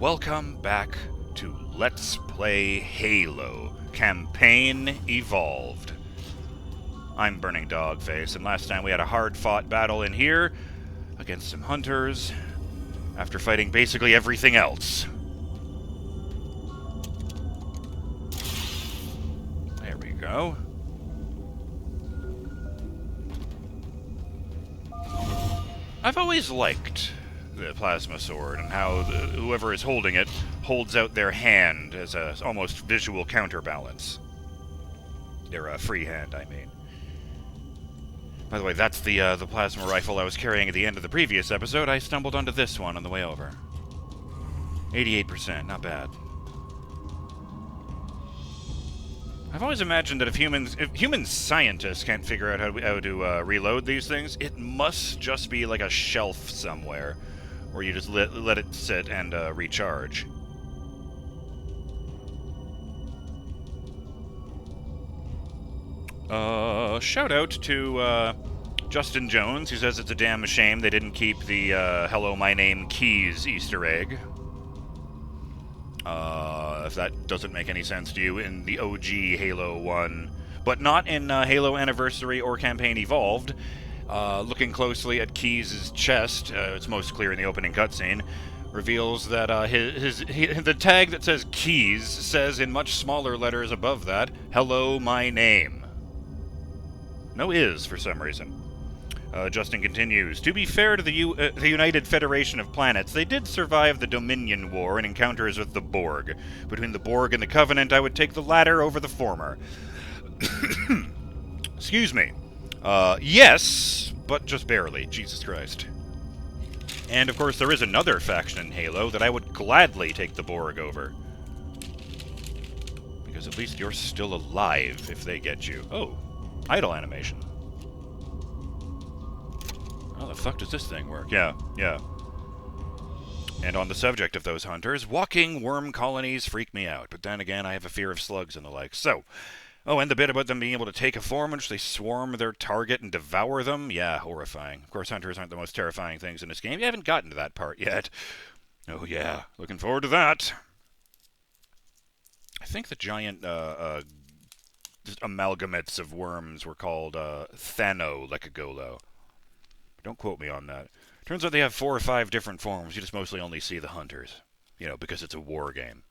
Welcome back to Let's Play Halo Campaign Evolved. I'm BurningDogFace, and last time we had a hard-fought battle in here against some hunters after fighting basically everything else. There we go. I've always liked the plasma sword and how whoever is holding it holds out their hand as a almost visual counterbalance. Their free hand, I mean. By the way, that's the plasma rifle I was carrying at the end of the previous episode. I stumbled onto this one on the way over. 88%, not bad. I've always imagined that if human scientists can't figure out how to reload these things, it must just be like a shelf somewhere, where you just let it sit and recharge. Shout out to Justin Jones, who says it's a damn shame they didn't keep the "Hello, my name Keys" Easter egg. If that doesn't make any sense to you, in the OG Halo 1, but not in Halo Anniversary or Campaign Evolved. Looking closely at Keys' chest, it's most clear in the opening cutscene, reveals that the tag that says Keys says in much smaller letters above that, "Hello, my name." No is, for some reason. Justin continues, to be fair to the United Federation of Planets, they did survive the Dominion War and encounters with the Borg. Between the Borg and the Covenant, I would take the latter over the former. Excuse me. Yes, but just barely. Jesus Christ. And, of course, there is another faction in Halo that I would gladly take the Borg over. Because at least you're still alive if they get you. Oh, idle animation. How the fuck does this thing work? Yeah. And on the subject of those hunters, walking worm colonies freak me out. But then again, I have a fear of slugs and the like. So, and the bit about them being able to take a form in which they swarm their target and devour them? Yeah, horrifying. Of course, hunters aren't the most terrifying things in this game. You haven't gotten to that part yet. Oh yeah, looking forward to that. I think the giant amalgamates of worms were called Thano-Lekagolo. Don't quote me on that. Turns out they have 4 or 5 different forms. You just mostly only see the hunters. You know, because it's a war game.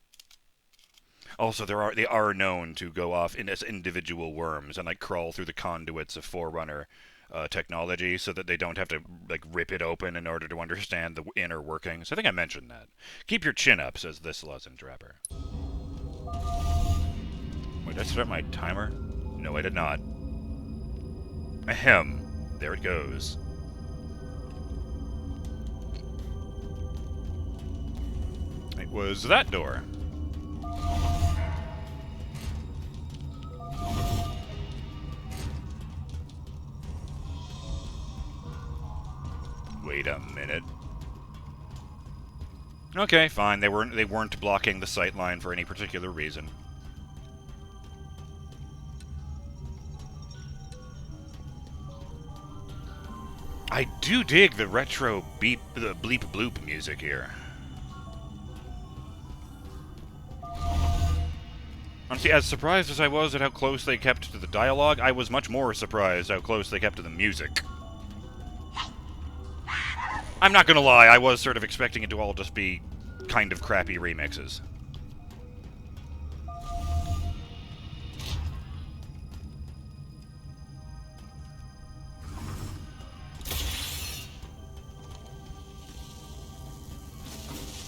Also, they are known to go off as individual worms and like crawl through the conduits of Forerunner technology, so that they don't have to like rip it open in order to understand the inner workings. I think I mentioned that. Keep your chin up, says this lozenge wrapper. Wait, did I start my timer? No, I did not. Ahem. There it goes. It was that door. Wait a minute. Okay, fine. They weren't blocking the sightline for any particular reason. I do dig the retro bleep bloop music here. Honestly, as surprised as I was at how close they kept to the dialogue, I was much more surprised how close they kept to the music. I'm not gonna lie, I was sort of expecting it to all just be kind of crappy remixes.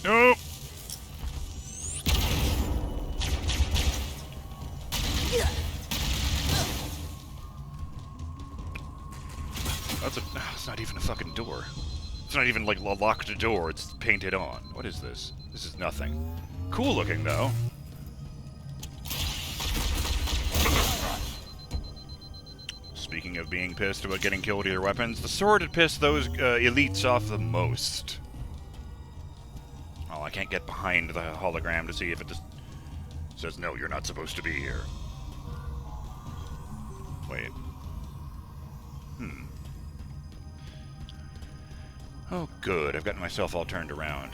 Nope. It's not even a fucking door. It's not even like a locked door, it's painted on. What is this? This is nothing. Cool looking, though. Speaking of being pissed about getting killed with your weapons, the sword had pissed those elites off the most. Oh, I can't get behind the hologram to see if it just says, no, you're not supposed to be here. Wait. Oh, good. I've gotten myself all turned around.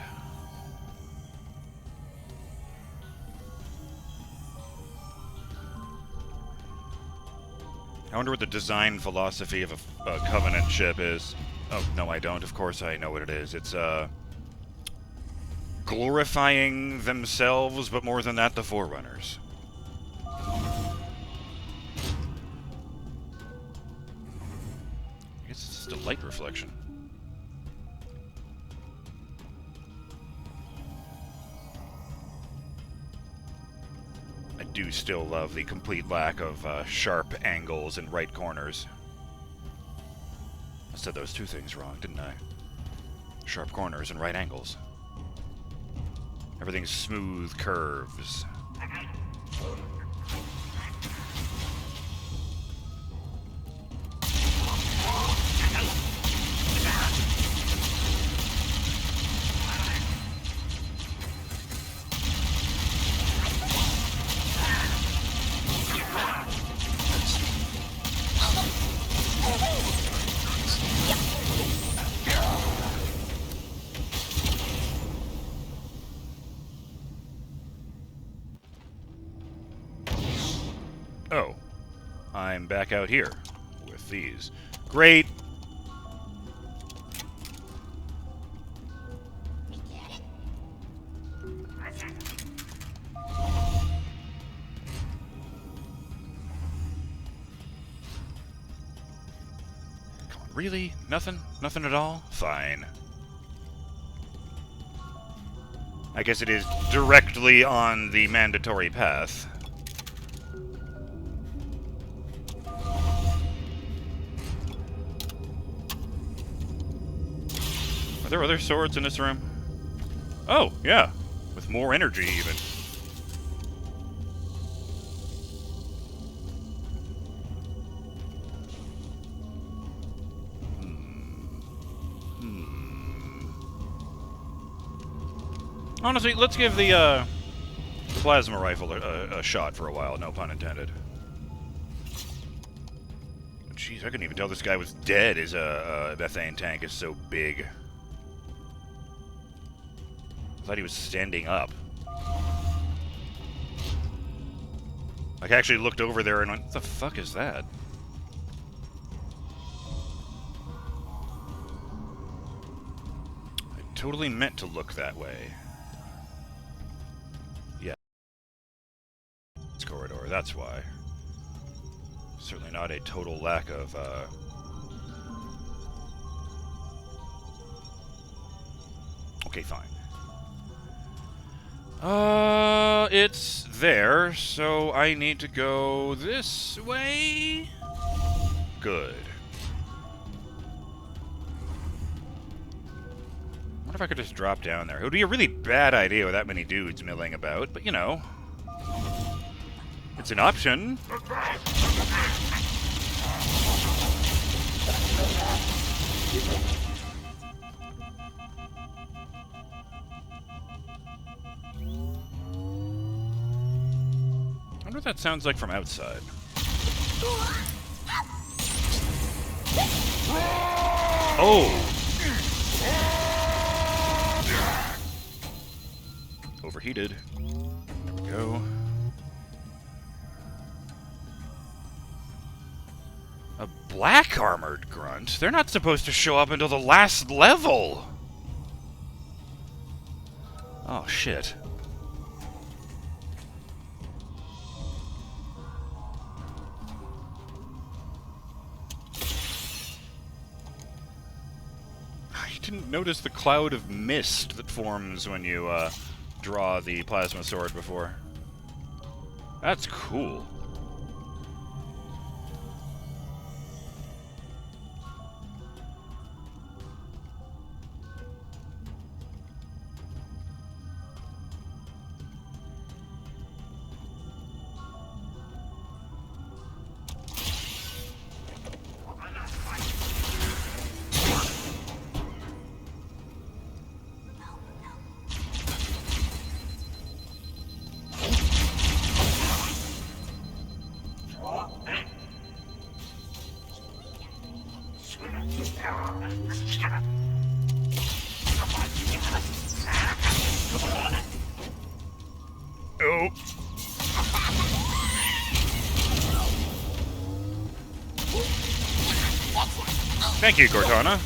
I wonder what the design philosophy of a Covenant ship is. Oh, no, I don't. Of course I know what it is. It's, glorifying themselves, but more than that, the Forerunners. I guess it's just a light reflection. I do still love the complete lack of sharp angles and right corners. I said those two things wrong, didn't I? Sharp corners and right angles. Everything's smooth curves. Oh, I'm back out here with these. Great! Come on, really? Nothing? Nothing at all? Fine. I guess it is directly on the mandatory path. Are there other swords in this room? Oh, yeah. With more energy, even. Honestly, let's give the plasma rifle a shot for a while. No pun intended. Jeez, I couldn't even tell this guy was dead. His methane tank is so big. I thought he was standing up. Like, I actually looked over there and went, what the fuck is that? I totally meant to look that way. Yeah. This corridor, that's why. Certainly not a total lack of, Okay, fine. It's there, so I need to go this way? Good. I wonder if I could just drop down there. It would be a really bad idea with that many dudes milling about, but you know. It's an option. I wonder what that sounds like from outside. Oh! Overheated. There we go. A black armored grunt? They're not supposed to show up until the last level! Oh, shit. Didn't notice the cloud of mist that forms when you draw the plasma sword before. That's cool. Oh. Thank you, Cortana.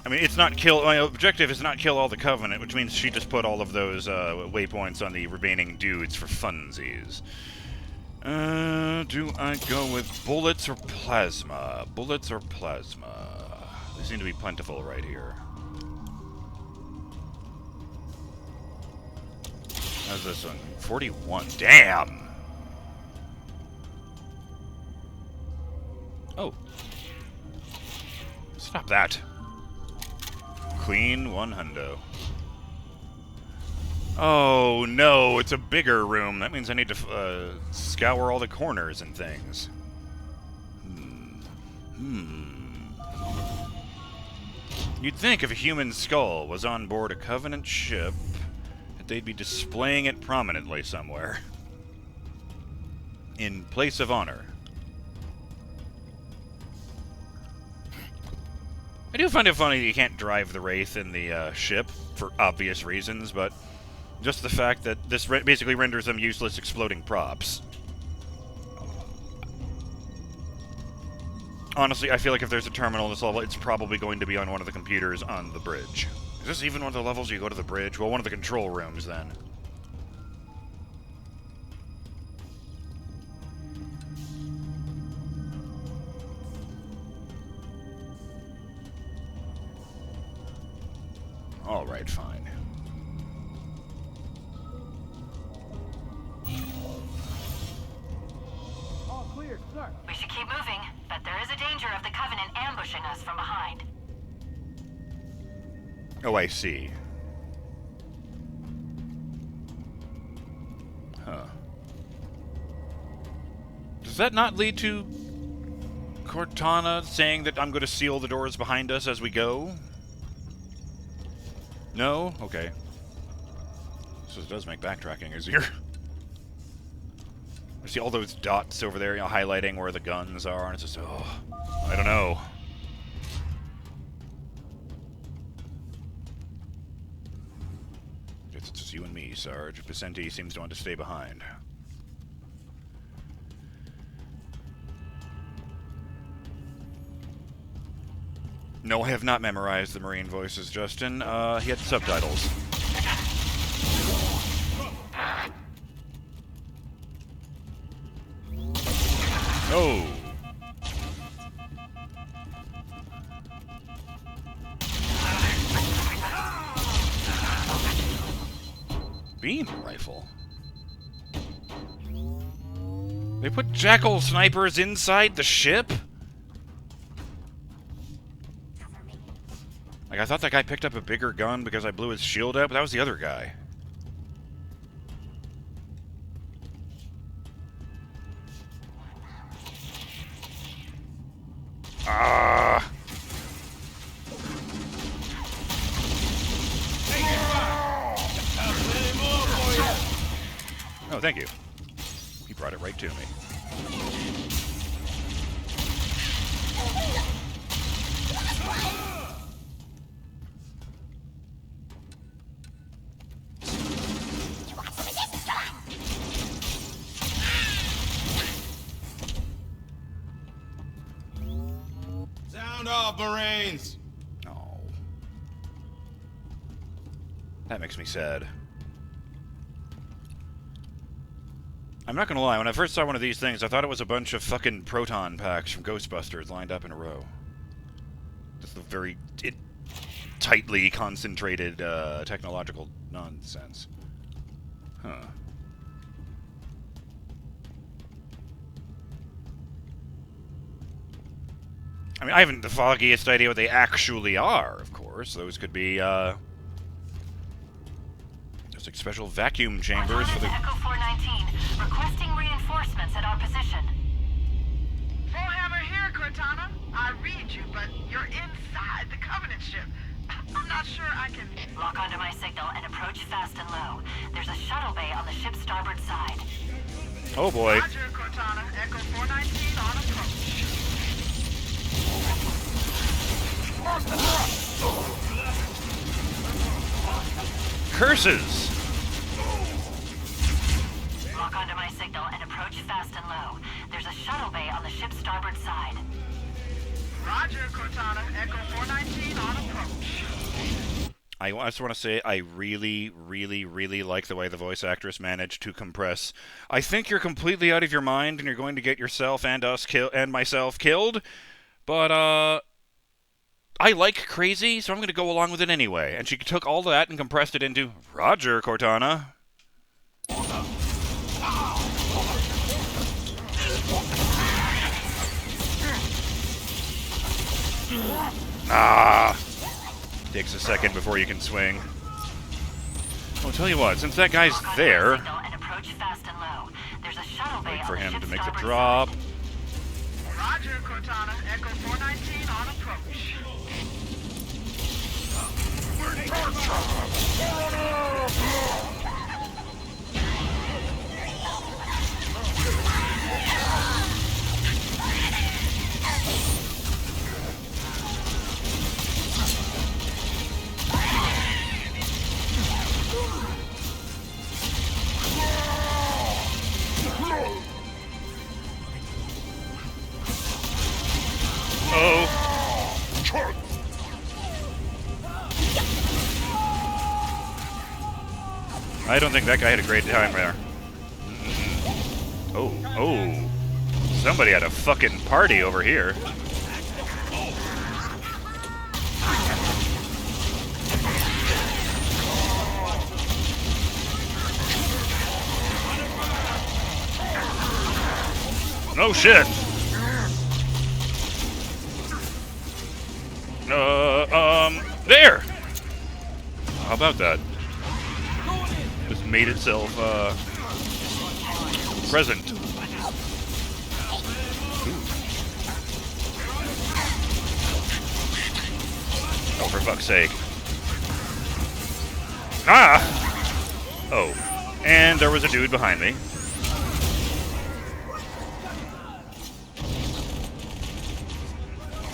I mean, it's not kill. My objective is not kill all the Covenant, which means she just put all of those waypoints on the remaining dudes for funsies. Do I go with bullets or plasma? Bullets or plasma? They seem to be plentiful right here. How's this one? 41. Damn! Oh. Stop that. Clean 100. Oh no, it's a bigger room. That means I need to scour all the corners and things. You'd think if a human skull was on board a Covenant ship, that they'd be displaying it prominently somewhere. In place of honor. I do find it funny that you can't drive the Wraith in the ship, for obvious reasons, but just the fact that this basically renders them useless exploding props. Honestly, I feel like if there's a terminal in this level, it's probably going to be on one of the computers on the bridge. Is this even one of the levels you go to the bridge? Well, one of the control rooms, then. Alright, fine. All clear, sir. We should keep moving, but there is a danger of the Covenant ambushing us from behind. Oh, I see. Huh. Does that not lead to Cortana saying that I'm going to seal the doors behind us as we go? No? Okay. So it does make backtracking easier. I see all those dots over there, you know, highlighting where the guns are, and it's just, oh, I don't know. Guess it's just you and me, Sarge. Vicente seems to want to stay behind. No, I have not memorized the Marine voices, Justin. He had subtitles. Oh! Beam rifle. They put jackal snipers inside the ship? Like, I thought that guy picked up a bigger gun because I blew his shield out, but that was the other guy. Ah! Oh, thank you. He brought it right to me. Sound off, Marines! Oh. That makes me sad. I'm not gonna lie, when I first saw one of these things, I thought it was a bunch of fucking proton packs from Ghostbusters lined up in a row. Just a very tightly concentrated technological nonsense. Huh. I mean, I haven't the foggiest idea what they actually are, of course. Those could be, just like special vacuum chambers for the... Echo 419, requesting reinforcements at our position. Fullhammer here, Cortana. I read you, but you're inside the Covenant ship. I'm not sure I can... Lock onto my signal and approach fast and low. There's a shuttle bay on the ship's starboard side. Oh boy. Roger, Cortana. Echo 419 on approach. Curses! Lock onto my signal and approach fast and low. There's a shuttle bay on the ship's starboard side. Roger, Cortana. Echo 419 on approach. I just want to say I really, really, really like the way the voice actress managed to compress. I think you're completely out of your mind and you're going to get yourself and myself killed, but I like crazy, so I'm going to go along with it anyway. And she took all that and compressed it into Roger, Cortana. Ah! Takes a second before you can swing. I'll tell you what, since that guy's there, wait for him to make the drop. Roger, Cortana. Echo 419 on approach. Oh. I don't think that guy had a great time there. Oh. Somebody had a fucking party over here. No shit. There! How about that? Just made itself, present. Oh, for fuck's sake. Ah! Oh. And there was a dude behind me.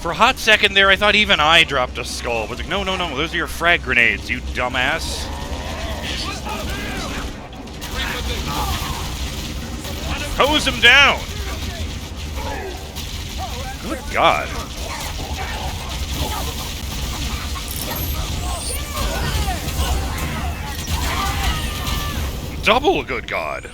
For a hot second there, I thought even I dropped a skull. But like, no, those are your frag grenades, you dumbass. Hose him down! Good God. Double good God.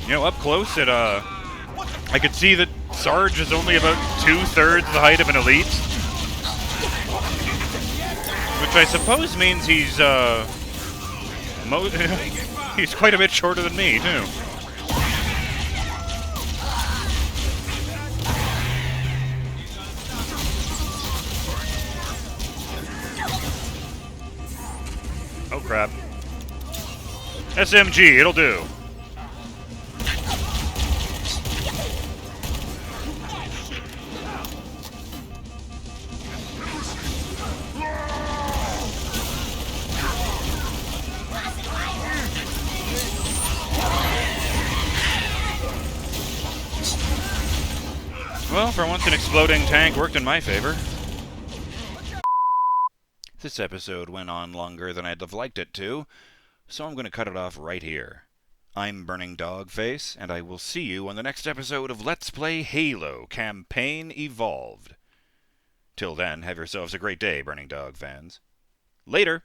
You know, up close at, I could see that Sarge is only about 2/3 the height of an elite. Which I suppose means he's, he's quite a bit shorter than me, too. Oh, crap. SMG, it'll do. Well, for once an exploding tank worked in my favor. This episode went on longer than I'd have liked it to, so I'm going to cut it off right here. I'm BurningDogFace, and I will see you on the next episode of Let's Play Halo Campaign Evolved. Till then, have yourselves a great day, Burning Dog fans. Later!